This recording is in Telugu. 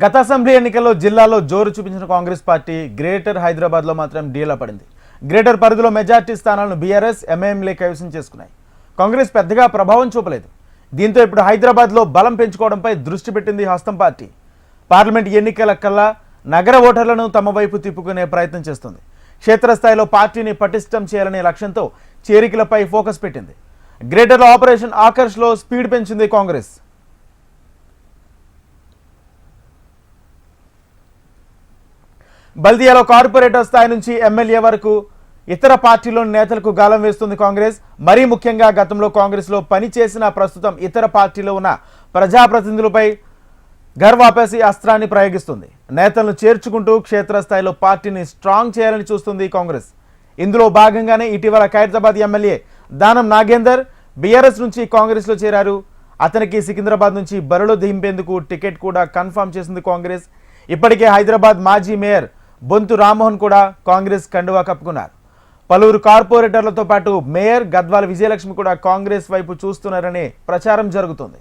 గత అసెంబ్లీ ఎన్నికల్లో జిల్లాలో జోరు చూపించిన కాంగ్రెస్ పార్టీ గ్రేటర్ హైదరాబాద్లో మాత్రం డీలా పడింది. గ్రేటర్ పరిధిలో మెజార్టీ స్థానాలను బీఆర్ఎస్, ఎంఐఎంలే కైవసం చేసుకున్నాయి. కాంగ్రెస్ పెద్దగా ప్రభావం చూపలేదు. దీంతో ఇప్పుడు హైదరాబాద్లో బలం పెంచుకోవడంపై దృష్టి పెట్టింది హస్తం పార్టీ. పార్లమెంట్ ఎన్నికల కల్లా నగర ఓటర్లను తమ వైపు తిప్పుకునే ప్రయత్నం చేస్తుంది. క్షేత్రస్థాయిలో పార్టీని పటిష్టం చేయాలనే లక్ష్యంతో చేరికలపై ఫోకస్ పెట్టింది. గ్రేటర్లో ఆపరేషన్ ఆకర్ష్లో స్పీడ్ పెంచింది కాంగ్రెస్. బల్దియాలో కార్పొరేటర్ స్థాయి నుంచి ఎమ్మెల్యే వరకు ఇతర పార్టీలోని నేతలకు గాలం వేస్తుంది కాంగ్రెస్. మరీ ముఖ్యంగా గతంలో కాంగ్రెస్లో పనిచేసిన, ప్రస్తుతం ఇతర పార్టీలో ఉన్న ప్రజాప్రతినిధులపై గర్వాపేసి అస్త్రాన్ని ప్రయోగిస్తుంది. నేతలను చేర్చుకుంటూ క్షేత్రస్థాయిలో పార్టీని స్ట్రాంగ్ చేయాలని చూస్తుంది కాంగ్రెస్. ఇందులో భాగంగానే ఇటీవల ఖైరతాబాద్ ఎమ్మెల్యే దానం నాగేందర్ బీఆర్ఎస్ నుంచి కాంగ్రెస్లో చేరారు. అతనికి సికింద్రాబాద్ నుంచి బరిలో దింపేందుకు టికెట్ కూడా కన్ఫర్మ్ చేసింది కాంగ్రెస్. ఇప్పటికే హైదరాబాద్ మాజీ మేయర్ బొంతు రామ్మోహన్ కూడా కాంగ్రెస్ కండువా కప్పుకున్నారు. పలువురు కార్పొరేటర్లతో పాటు మేయర్ గద్వాల విజయలక్ష్మి కూడా కాంగ్రెస్ వైపు చూస్తున్నారనే ప్రచారం జరుగుతుంది.